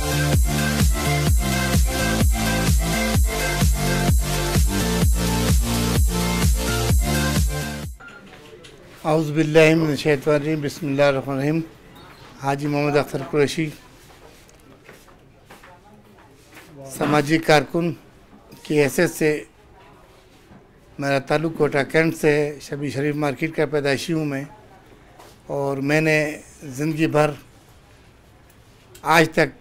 औज़ुबिल्लाहि मिनश्शैतानिर्रजीम बिस्मिल्लाहिर्रहमानिर्रहीम। हाजी मोहम्मद अख्तर कुरैशी, सामाजिक कारकुन की हैसियत से मेरा ताल्लुक़ कोटा कैंट से है। शबीर शरीफ मार्केट का पैदाइशी हूँ मैं, और मैंने ज़िंदगी भर आज तक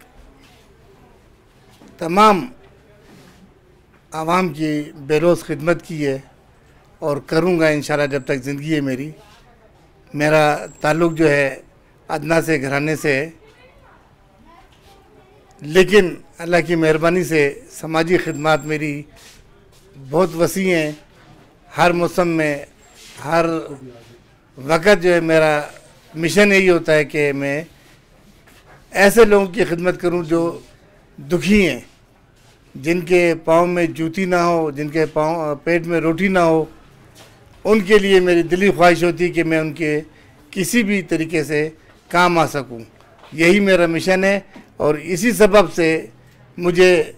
तमाम आवाम की बेरोज़ खिदमत की है और करूँगा इंशाल्लाह जब तक ज़िंदगी है मेरी। मेरा ताल्लुक़ जो है अदना से घराने से है, लेकिन अल्लाह की मेहरबानी से समाजी खिदमत मेरी बहुत वसी हैं। हर मौसम में, हर वक़्त जो है मेरा मिशन यही होता है कि मैं ऐसे लोगों की खिदमत करूं जो दुखी हैं, जिनके पाँव में जूती ना हो, जिनके पेट में रोटी ना हो। उनके लिए मेरी दिली ख्वाहिश होती है कि मैं उनके किसी भी तरीके से काम आ सकूं। यही मेरा मिशन है, और इसी सबब से मुझे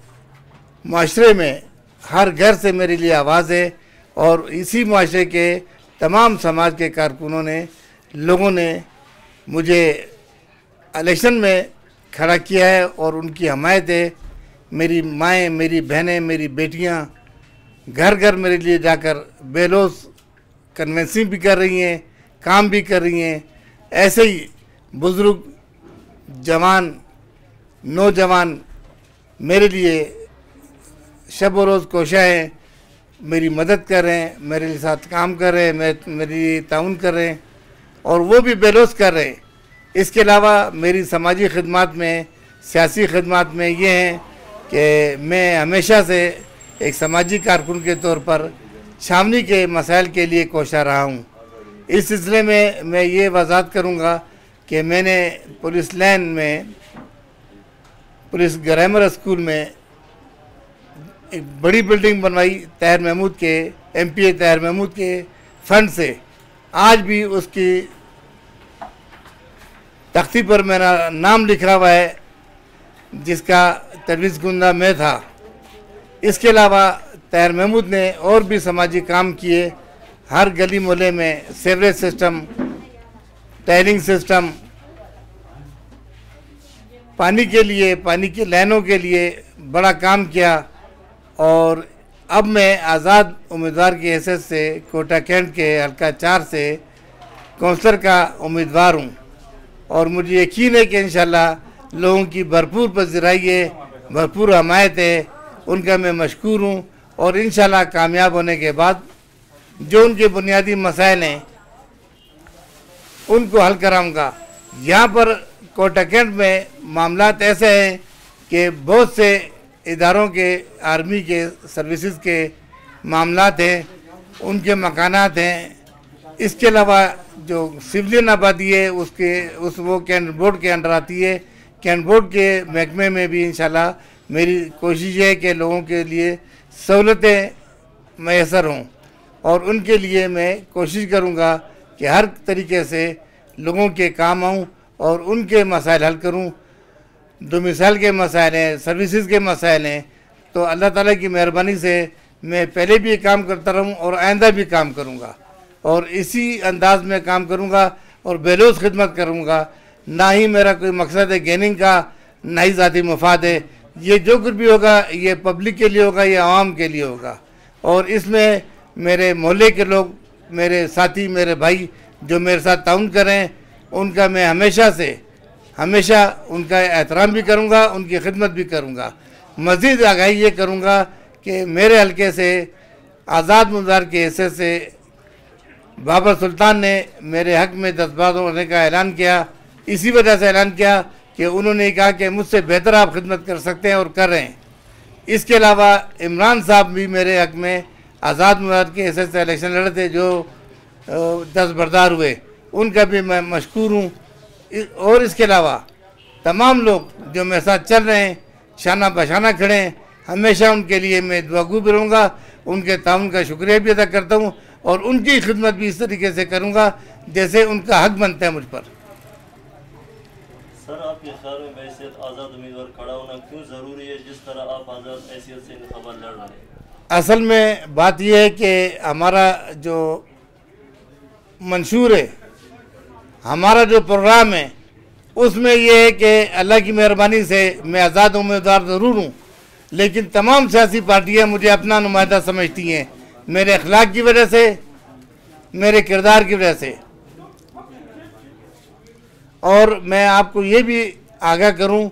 माशरे में हर घर से मेरे लिए आवाज़ है, और इसी माशरे के तमाम समाज के कारकुनों ने, लोगों ने मुझे इलेक्शन में खड़ा किया है और उनकी हमायत है। मेरी माएँ, मेरी बहनें, मेरी बेटियां घर घर मेरे लिए जाकर बेलोस कन्वेंसिंग भी कर रही हैं, काम भी कर रही हैं। ऐसे ही बुज़ुर्ग, जवान, नौजवान मेरे लिए शब व रोज़ कोशा हैं, मेरी मदद कर रहे हैं, मेरे साथ काम कर रहे हैं, मेरी ताउन कर रहे हैं, और वो भी बेलोस कर रहे हैं। इसके अलावा मेरी समाजी खिदमत में, सियासी खिदमत में ये हैं कि मैं हमेशा से एक समाजी कारकुन के तौर पर छावनी के मसाइल के लिए कोशा रहा हूँ। इस सिलसिले में मैं ये वजाहत करूँगा कि मैंने पुलिस लाइन में, पुलिस ग्रामर स्कूल में एक बड़ी बिल्डिंग बनवाई ताहिर महमूद के, MPA ताहिर महमूद के फंड से। आज भी उसकी तख्ती पर मेरा नाम लिखा हुआ है, जिसका तजवीज़ कुंदा मैं था। इसके अलावा ताहिर महमूद ने और भी समाजी काम किए। हर गली मोहल्ले में सेवरेज सिस्टम, टायरिंग सिस्टम, पानी के लिए, पानी की लाइनों के लिए बड़ा काम किया। और अब मैं आज़ाद उम्मीदवार की हैसियत से कोटा कैंट के हल्का 4 से काउंसलर का उम्मीदवार हूँ, और मुझे यकीन है कि इंशाल्लाह लोगों की भरपूर पज़िराई है, भरपूर हमायत है। उनका मैं मशकूर हूँ, और इंशाल्लाह कामयाब होने के बाद जो उनके बुनियादी मसाइल हैं उनको हल कराऊंगा। यहाँ पर कोटा कैंट में मामलात ऐसे हैं कि बहुत से इदारों के, आर्मी के, सर्विसेज के मामलात हैं, उनके मकानात हैं। इसके अलावा जो सिविलियन आबादी है वो कैंट बोर्ड के अंडर आती है। कैंट बोर्ड के महकमे में भी इंशाल्लाह मेरी कोशिश है कि लोगों के लिए सहूलतें मैसर हों, और उनके लिए मैं कोशिश करूंगा कि हर तरीके से लोगों के काम आऊं और उनके मसाइल हल करूं। डोमिसाइल के मसाइल हैं, सर्विसेज के मसाइल हैं, तो अल्लाह ताला की मेहरबानी से मैं पहले भी काम करता रहूं और आइंदा भी काम करूंगा, और इसी अंदाज में काम करूंगा और बेलोस खिदमत करूंगा। ना ही मेरा कोई मकसद है गेनिंग का, ना ही ज़ाती मफाद है। ये जो कुछ भी होगा ये पब्लिक के लिए होगा, ये आवाम के लिए होगा। और इसमें मेरे मोहल्ले के लोग, मेरे साथी, मेरे भाई जो मेरे साथ ताउन करें, उनका मैं हमेशा उनका एहतराम भी करूंगा, उनकी खिदमत भी करूंगा। मज़ीद आगाही ये करूंगा कि मेरे हल्के से आज़ाद उम्मीदवार की हैसियत से बाबर सुल्तान ने मेरे हक़ में दस्तबाज होने का ऐलान किया। इसी वजह से ऐलान किया कि उन्होंने कहा कि मुझसे बेहतर आप खिदमत कर सकते हैं और कर रहे हैं। इसके अलावा इमरान साहब भी मेरे हक़ में आज़ाद उम्मीदवार की हैसियत से इलेक्शन लड़े थे, जो दस्तबरदार हुए, उनका भी मैं मशकूर हूँ। और इसके अलावा तमाम लोग जो मेरे साथ चल रहे हैं, शाना बशाना खड़े हैं, हमेशा उनके लिए मैं दुआगू भी रहूँगा। उनके ताउन का शुक्रिया भी अदा करता हूँ, और उनकी खिदमत भी इस तरीके से करूँगा जैसे उनका हक़ बनता है मुझ पर। सर, आपके ख्याल में बैसियत आज़ाद उम्मीदवार खड़ा होना क्यों ज़रूरी है, जिस तरह आप आज़ाद हैसियत से इंतखाबात लड़ रहे हैं? असल में बात यह है कि हमारा जो मंशूर है, हमारा जो प्रोग्राम है, उसमें यह है कि अल्लाह की मेहरबानी से मैं आज़ाद उम्मीदवार ज़रूर हूँ, लेकिन तमाम सियासी पार्टियाँ मुझे अपना नुमाइंदा समझती हैं, मेरे अखलाक की वजह से, मेरे किरदार की वजह से। और मैं आपको ये भी आगाह करूं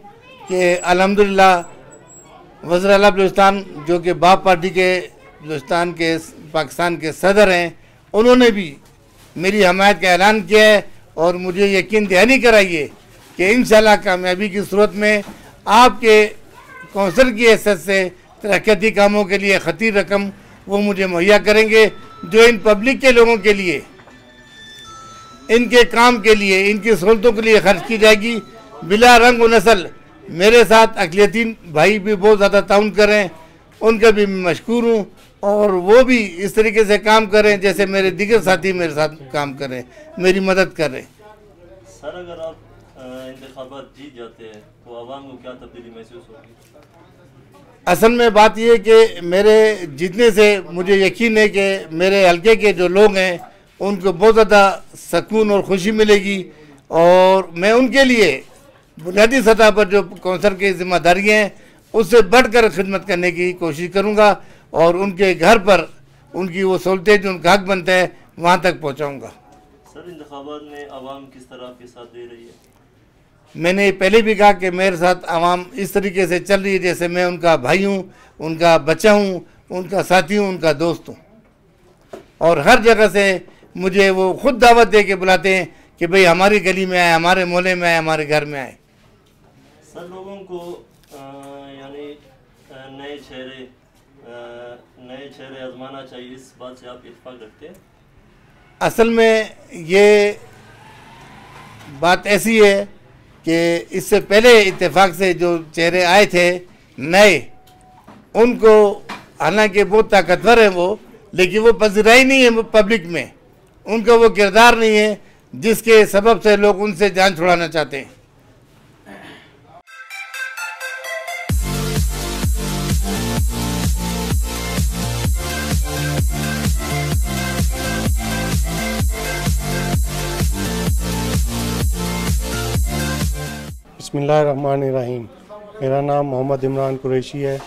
कि अल्हम्दुलिल्लाह वज़ीर आला बलूचिस्तान, जो कि बाप पार्टी के बलूचिस्तान के पाकिस्तान के सदर हैं, उन्होंने भी मेरी हमायत का ऐलान किया है और मुझे यकीन दहानी कराइए कि इंशाल्लाह कामयाबी की सूरत में आपके कौंसिल की हैसियत से तरक्याती कामों के लिए खतीर रकम वो मुझे मुहैया करेंगे, जो इन पब्लिक के लोगों के लिए, इनके काम के लिए, इनकी सहूलतों के लिए खर्च की जाएगी बिला रंग व नस्ल। मेरे साथ अक़लियती भाई भी बहुत ज़्यादा ताउन करें, उनका भी मैं मशकूर हूँ, और वो भी इस तरीके से काम करें जैसे मेरे दीगर साथी मेरे साथ काम करें, मेरी मदद करें। सर, अगर आप इंतखाबात जीत जाते हैं तो आवाम को क्या तब्दीली महसूस होगी? असल में बात यह है कि मेरे जीतने से मुझे यकीन है कि मेरे हल्के के जो लोग हैं उनको बहुत ज़्यादा सुकून और खुशी मिलेगी, और मैं उनके लिए बुनियादी सतह पर जो कौंसिल की जिम्मेदारियाँ हैं उससे बढ़कर खिदमत करने की कोशिश करूँगा, और उनके घर पर उनकी वो सहूलतें जो उनका हक बनता है वहाँ तक पहुँचाऊँगा। सर, इंतखाबात में आवाम किस तरह आपके साथ दे रही है? मैंने पहले भी कहा कि मेरे साथ आवाम इस तरीके से चल रही है जैसे मैं उनका भाई हूँ, उनका बच्चा हूँ, उनका साथी हूँ, उनका दोस्त हूँ, और हर जगह से मुझे वो खुद दावत दे के बुलाते हैं कि भाई हमारी गली में आए, हमारे मोहल्ले में आए, हमारे घर में आए। सर, लोगों को यानी नए चेहरे आजमाना चाहिए, इस बात से आप इत्तेफाक रखते हैं? असल में ये बात ऐसी है कि इससे पहले इत्तेफाक से जो चेहरे आए थे नए, उनको हालांकि बहुत ताकतवर है वो, लेकिन वो पज़िराई नहीं है पब्लिक में, उनका वो किरदार नहीं है जिसके सबब से लोग उनसे जान छुड़ाना चाहते हैं। बिस्मिल्लाहिर्रहमानिर्रहीम। मेरा नाम मोहम्मद इमरान कुरैशी है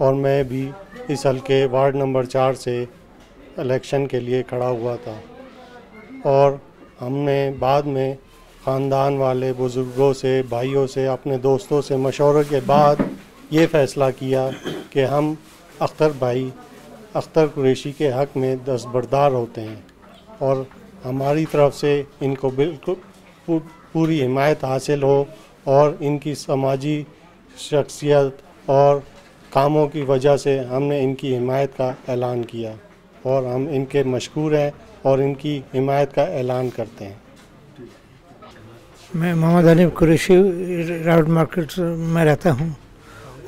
और मैं भी इस हल्के वार्ड नंबर 4 से इलेक्शन के लिए खड़ा हुआ था, और हमने बाद में ख़ानदान वाले बुज़ुर्गों से, भाइयों से, अपने दोस्तों से मशवरे के बाद ये फ़ैसला किया कि हम अख्तर भाई अख्तर कुरैशी के हक़ में दस्तबरदार होते हैं, और हमारी तरफ से इनको बिल्कुल पूरी हिमायत हासिल हो, और इनकी समाजी शख्सियत और कामों की वजह से हमने इनकी हिमायत का ऐलान किया, और हम इनके मशकूर हैं और इनकी हिमायत का ऐलान करते हैं। मैं मोहम्मद अली कुरैशी राउड मार्केट में रहता हूँ,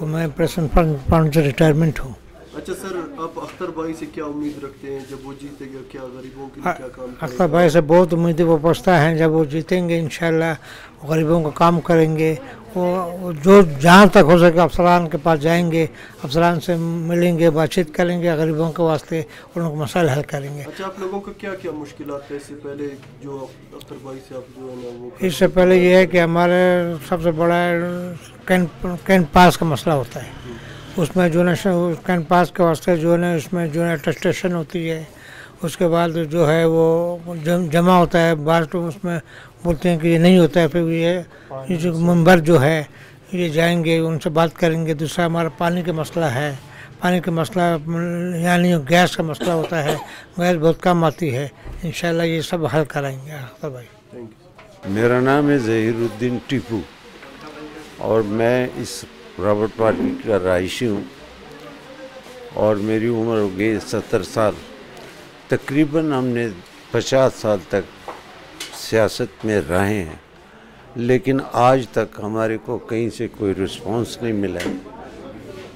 और मैं प्रेसिडेंट फंड से रिटायरमेंट हूँ। अच्छा सर, आप अख्तर भाई से क्या उम्मीद रखते हैं जब वो जीतेगा? क्या गरीबों के लिए क्या काम करेंगे? अख्तर भाई से बहुत उम्मीदें वो पछता हैं, जब वो जीतेंगे इंशाल्लाह गरीबों का काम करेंगे। वो जो जहाँ तक हो सके अफसरान के पास जाएंगे, अफसरान से मिलेंगे, बातचीत करेंगे, गरीबों के वास्ते उनके मसाइल हल करेंगे। अच्छा, आप लोगों को क्या क्या मुश्किलात है इससे पहले जो अख्तर भाई से आप जो है ना वो? इससे पहले ये है कि हमारे सबसे बड़ा कैन पास का मसला होता है, उसमें जो है कैन पास के वास्ते जो है उसमें जो है अटेस्टेशन होती है, उसके बाद जो है वो जमा होता है, बार तो उसमें बोलते हैं कि ये नहीं होता है, फिर ये जो मेंबर जो है ये जाएंगे, उनसे बात करेंगे। दूसरा हमारा पानी का मसला है, पानी का मसला यानी गैस का मसला होता है, गैस बहुत कम आती है, इंशाल्लाह ये सब हल कराएंगे अख्तर भाई। मेरा नाम है ज़हीरुद्दीन टीपू और मैं इस रॉबर्ट पार्टी का रहायशी हूँ, और मेरी उम्र हो गई 70 साल। तकरीबन हमने 50 साल तक सियासत में रहे हैं, लेकिन आज तक हमारे को कहीं से कोई रिस्पांस नहीं मिला है,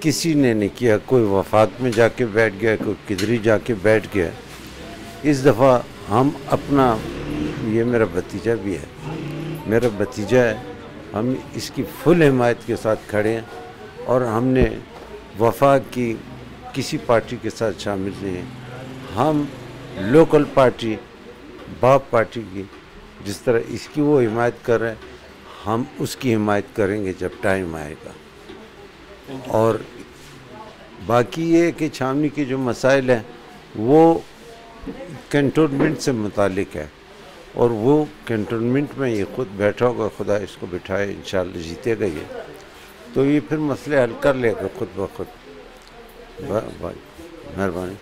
किसी ने नहीं किया। कोई वफाक में जाके बैठ गया, कोई किधरी जाके बैठ गया। इस दफ़ा हम अपना, ये मेरा भतीजा भी है, मेरा भतीजा है, हम इसकी फुल हिमायत के साथ खड़े हैं और हमने वफाक की किसी पार्टी के साथ शामिल नहीं हैं। हम लोकल पार्टी बाप पार्टी की जिस तरह इसकी वो हिमायत कर रहे हैं, हम उसकी हिमायत करेंगे जब टाइम आएगा। और बाकी ये कि छावनी के जो मसाइल हैं वो कैंटोनमेंट से मुतालिक है और वो कैंटोनमेंट में ये खुद बैठा होगा, खुदा इसको बिठाए, इंशाल्लाह जीतेगा ये, तो ये फिर मसले हल कर लेगा खुद ब खुद। मेहरबानी।